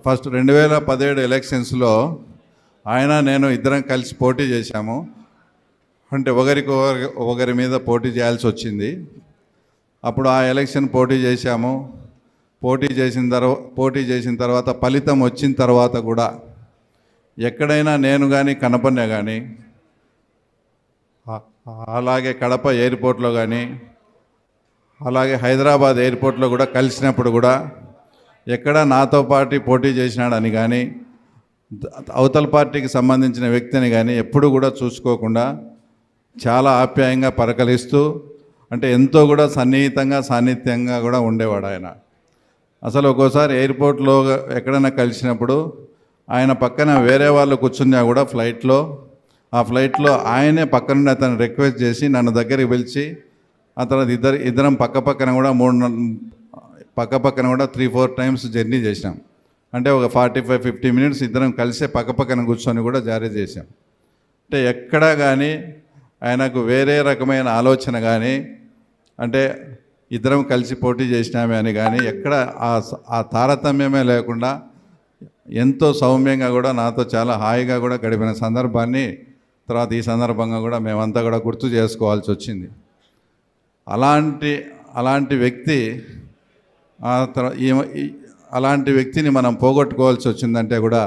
First 2017 ఎలక్షన్స్లో ఆయన నేను ఇద్దరం కలిసి పోటీ చేశాము. అంటే ఒకరి మీద పోటీ చేయాల్సి వచ్చింది. అప్పుడు ఆ ఎలక్షన్ పోటీ చేశాము. పోటీ చేసిన తర్వాత ఫలితం వచ్చిన తర్వాత కూడా ఎక్కడైనా నేను కానీ కనపడినా కానీ, అలాగే కడప ఎయిర్పోర్ట్లో కానీ, అలాగే హైదరాబాద్ ఎయిర్పోర్ట్లో కూడా కలిసినప్పుడు కూడా ఎక్కడ నాతో పాటు పోటీ చేసినాడని కానీ, అవతల పార్టీకి సంబంధించిన వ్యక్తిని కానీ ఎప్పుడు కూడా చూసుకోకుండా చాలా ఆప్యాయంగా పలకరిస్తూ, అంటే ఎంతో కూడా సాన్నిహిత్యంగా కూడా ఉండేవాడు ఆయన. అసలు ఒక్కోసారి ఎయిర్పోర్ట్లో ఎక్కడైనా కలిసినప్పుడు ఆయన పక్కన వేరే వాళ్ళు కూర్చున్నా కూడా ఆ ఫ్లైట్లో ఆయనే పక్క నుండి అతను రిక్వెస్ట్ చేసి నన్ను దగ్గరికి పిలిచి, ఆ తర్వాత ఇద్దరం పక్కపక్కన కూడా 3-4 టైమ్స్ జర్నీ చేసినాం. అంటే ఒక 45-50 మినిట్స్ ఇద్దరం కలిసే పక్కపక్కన కూర్చొని కూడా జారీ చేశాం. అంటే ఎక్కడా కానీ ఆయనకు వేరే రకమైన ఆలోచన కానీ, అంటే ఇద్దరం కలిసి పోటీ చేసినామే అని కానీ ఎక్కడ ఆ తారతమ్యమే లేకుండా ఎంతో సౌమ్యంగా కూడా నాతో చాలా హాయిగా కూడా గడిపిన సందర్భాన్ని తర్వాత ఈ సందర్భంగా కూడా మేమంతా కూడా గుర్తు చేసుకోవాల్సి వచ్చింది. అలాంటి వ్యక్తి అలాంటి వ్యక్తిని మనం పోగొట్టుకోవాల్సి వచ్చిందంటే కూడా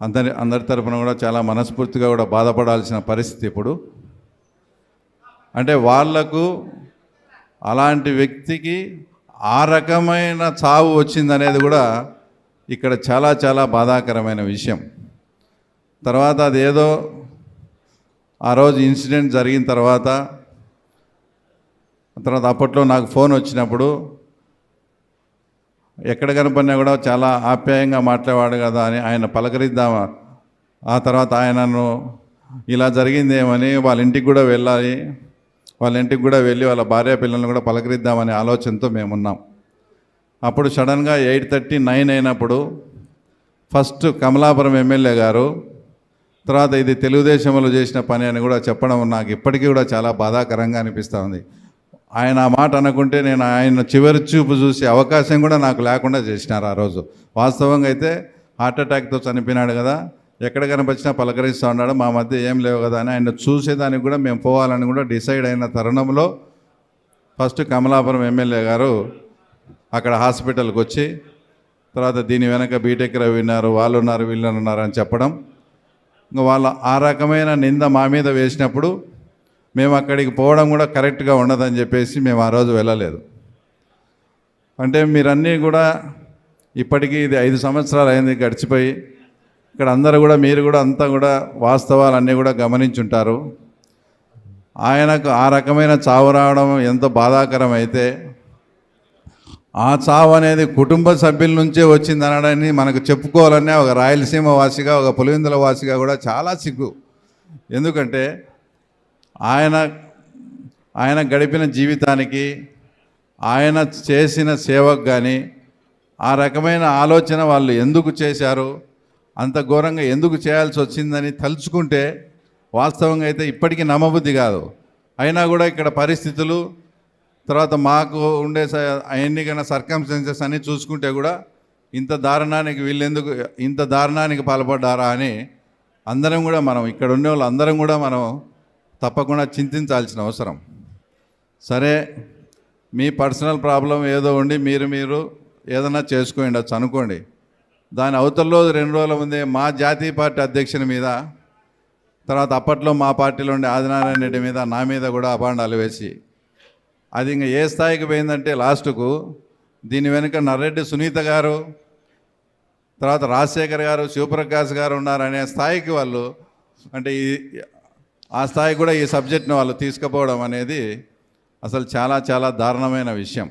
అందరి తరపున కూడా చాలా మనస్ఫూర్తిగా కూడా బాధపడాల్సిన పరిస్థితి. ఇప్పుడు అంటే వాళ్లకు అలాంటి వ్యక్తికి ఆ రకమైన చావు వచ్చిందనేది కూడా ఇక్కడ చాలా చాలా బాధాకరమైన విషయం. తర్వాత అదేదో ఆ రోజు ఇన్సిడెంట్ జరిగిన తర్వాత అప్పట్లో నాకు ఫోన్ వచ్చినప్పుడు ఎక్కడ కనపడినా కూడా చాలా ఆప్యాయంగా మాట్లాడాడు కదా అని ఆయన పలకరిద్దామా, ఆ తర్వాత ఆయనను ఇలా జరిగిందేమని వాళ్ళ ఇంటికి కూడా వెళ్ళాలి, వాళ్ళ ఇంటికి కూడా వెళ్ళి వాళ్ళ భార్య పిల్లలను కూడా పలకరిద్దామనే ఆలోచనతో మేమున్నాం. అప్పుడు సడన్గా 8:39 అయినప్పుడు ఫస్ట్ కమలాపురం ఎమ్మెల్యే గారు, తర్వాత ఇది తెలుగుదేశంలో చేసిన పని అని కూడా చెప్పడం నాకు ఇప్పటికీ కూడా చాలా బాధాకరంగా అనిపిస్తూ ఉంది. ఆయన ఆ మాట అనుకుంటే నేను ఆయన చివరి చూపు చూసే అవకాశం కూడా నాకు లేకుండా చేసినారు ఆ రోజు. వాస్తవంగా అయితే హార్ట్ అటాక్తో చనిపోయినాడు కదా, ఎక్కడ కనిపించినా పలకరిస్తూ ఉన్నాడు, మా మధ్య ఏం లేవు కదా అని ఆయన చూసేదానికి కూడా మేము పోవాలని కూడా డిసైడ్ అయిన తరుణంలో ఫస్ట్ కమలాపురం ఎమ్మెల్యే గారు అక్కడ హాస్పిటల్కి వచ్చి, తర్వాత దీని వెనక బీటెక్ రవి ఉన్నారు, వాళ్ళు ఉన్నారు, వీళ్ళు ఉన్నారు అని చెప్పడం, ఇంకా వాళ్ళు ఆ రకమైన నింద మా మీద వేసినప్పుడు మేము అక్కడికి పోవడం కూడా కరెక్ట్గా ఉండదని చెప్పేసి మేము ఆ రోజు వెళ్ళలేదు. అంటే మీరన్నీ కూడా ఇప్పటికీ ఇది 5 సంవత్సరాలు అయింది గడిచిపోయి, ఇక్కడ అందరూ కూడా మీరు కూడా అంతా కూడా వాస్తవాలన్నీ కూడా గమనించుంటారు. ఆయనకు ఆ రకమైన చావు రావడం ఎంతో బాధాకరం అయితే, ఆ చావు అనేది కుటుంబ సభ్యుల నుంచే వచ్చిందనడాన్ని మనకు చెప్పుకోవాలనే ఒక రాయలసీమ వాసిగా, ఒక పులివెందుల వాసిగా కూడా చాలా సిగ్గు. ఎందుకంటే ఆయన గడిపిన జీవితానికి, ఆయన చేసిన సేవకు కానీ ఆ రకమైన ఆలోచన వాళ్ళు ఎందుకు చేశారు, అంత ఘోరంగా ఎందుకు చేయాల్సి వచ్చిందని తలుచుకుంటే వాస్తవంగా అయితే ఇప్పటికీ నమ్మబుద్ధి కాదు. అయినా కూడా ఇక్కడ పరిస్థితులు, తర్వాత మాకు ఉండే ఎన్నికైన సర్కమ్స్టెన్సెస్ అన్నీ చూసుకుంటే కూడా ఇంత దారుణానికి పాల్పడ్డారా అని అందరం కూడా మనం ఇక్కడ ఉండే వాళ్ళు అందరం కూడా మనం తప్పకుండా చింతించాల్సిన అవసరం. సరే, మీ పర్సనల్ ప్రాబ్లం ఏదో ఉండి మీరు ఏదైనా చేసుకోండి అనుకోండి. దాని అవతల్లో 2 రోజుల ముందే మా జాతీయ పార్టీ అధ్యక్షుని మీద, తర్వాత అప్పట్లో మా పార్టీలో ఉండే ఆదినారాయణ రెడ్డి మీద, నా మీద కూడా అభాండాలు వేసి, అది ఇంకా ఏ స్థాయికి పోయిందంటే లాస్ట్కు దీని వెనుక నర్రెడ్డి సునీత గారు, తర్వాత రాజశేఖర్ గారు, శివప్రకాష్ గారు ఉన్నారనే స్థాయికి వాళ్ళు, అంటే ఆ స్థాయి కూడా ఈ సబ్జెక్ట్ని వాళ్ళు తీసుకుపోవడం అనేది అసలు చాలా చాలా దారుణమైన విషయం.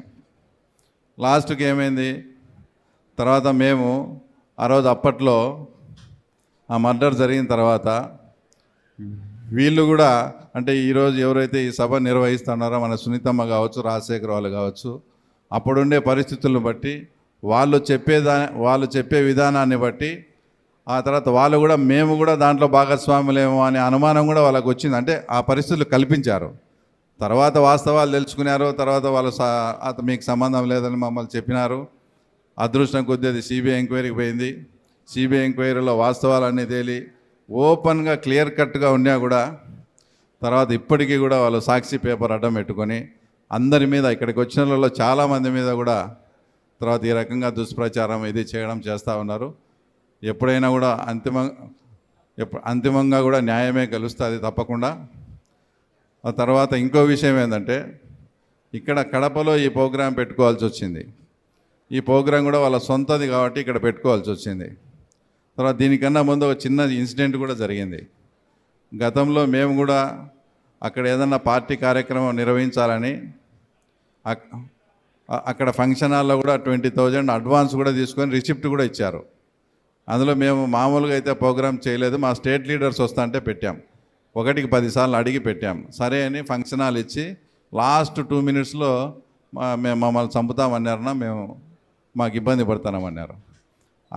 లాస్ట్కి ఏమైంది, తర్వాత మేము ఆ రోజు అప్పట్లో ఆ మర్డర్ జరిగిన తర్వాత వీళ్ళు కూడా, అంటే ఈరోజు ఎవరైతే ఈ సభ నిర్వహిస్తున్నారో మన సునీతమ్మ కావచ్చు, రాజశేఖర్ వాళ్ళు కావచ్చు, అప్పుడుండే పరిస్థితులను బట్టి వాళ్ళు చెప్పే విధానాన్ని బట్టి ఆ తర్వాత వాళ్ళు కూడా మేము కూడా దాంట్లో భాగస్వాములేమో అనే అనుమానం కూడా వాళ్ళకు వచ్చింది. అంటే ఆ పరిస్థితులు కల్పించారు. తర్వాత వాస్తవాలు తెలుసుకున్నారు. తర్వాత వాళ్ళు మీకు సంబంధం లేదని మమ్మల్ని చెప్పినారు. అదృష్టం కొద్దీ అది సిబిఐ ఎంక్వైరీకి పోయింది. సిబిఐ ఎంక్వైరీలో వాస్తవాలన్నీ తేలి ఓపెన్గా క్లియర్ కట్గా ఉన్నా కూడా తర్వాత ఇప్పటికీ కూడా వాళ్ళు సాక్షి పేపర్ అడ్డం పెట్టుకొని అందరి మీద ఇక్కడికి వచ్చిన వాళ్ళలో చాలామంది మీద కూడా తర్వాత ఈ రకంగా దుష్ప్రచారం ఇది చేయడం చేస్తూ ఉన్నారు. ఎప్పుడైనా కూడా అంతిమంగా కూడా న్యాయమే గెలుస్తుంది తప్పకుండా. ఆ తర్వాత ఇంకో విషయం ఏంటంటే ఇక్కడ కడపలో ఈ ప్రోగ్రాం పెట్టుకోవాల్సి వచ్చింది. ఈ ప్రోగ్రాం కూడా వాళ్ళ సొంతది కాబట్టి ఇక్కడ పెట్టుకోవాల్సి వచ్చింది. తర్వాత దీనికన్నా ముందు ఒక చిన్న ఇన్సిడెంట్ కూడా జరిగింది. గతంలో మేము కూడా అక్కడ ఏదన్నా పార్టీ కార్యక్రమం నిర్వహించాలని అక్కడ ఫంక్షన్ హాల్లో కూడా 20,000 అడ్వాన్స్ కూడా తీసుకొని రిసిప్ట్ కూడా ఇచ్చారు. అందులో మేము మామూలుగా అయితే ప్రోగ్రామ్ చేయలేదు, మా స్టేట్ లీడర్స్ వస్తా అంటే పెట్టాం. 1కి 10 సార్లు అడిగి పెట్టాం. సరే అని ఫంక్షన్ హాల్ ఇచ్చి లాస్ట్ 2 మినిట్స్లో మేము మమ్మల్ని చంపుతామన్నారన్నా మాకు ఇబ్బంది పడుతున్నామన్నారు.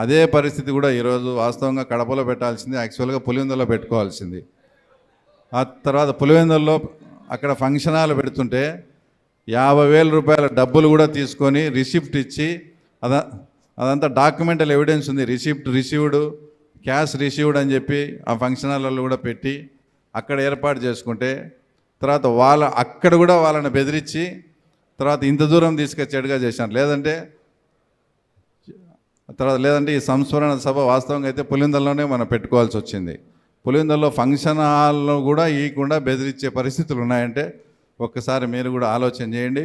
అదే పరిస్థితి కూడా ఈరోజు వాస్తవంగా కడపలో పెట్టాల్సింది, యాక్చువల్గా పులివెందులో పెట్టుకోవాల్సింది. ఆ తర్వాత పులివెందుల్లో అక్కడ ఫంక్షన్ హాల్ పెడుతుంటే 50,000 రూపాయల డబ్బులు కూడా తీసుకొని రిసిప్ట్ ఇచ్చి అదంతా డాక్యుమెంటల్ ఎవిడెన్స్ ఉంది. రిసీవ్డ్ క్యాష్ రిసీవ్డ్ అని చెప్పి ఆ ఫంక్షన్ హాల్లో కూడా పెట్టి అక్కడ ఏర్పాటు చేసుకుంటే తర్వాత అక్కడ కూడా వాళ్ళని బెదిరించి తర్వాత ఇంత దూరం తీసుకొచ్చేట్టుగా చేశాను. లేదంటే ఈ సంస్మరణ సభ వాస్తవంగా అయితే పులివెందుల్లోనే మనం పెట్టుకోవాల్సి వచ్చింది. పులివెందుల్లో ఫంక్షన్ హాల్లో కూడా ఇవ్వకుండా బెదిరించే పరిస్థితులు ఉన్నాయంటే ఒక్కసారి మీరు కూడా ఆలోచన చేయండి.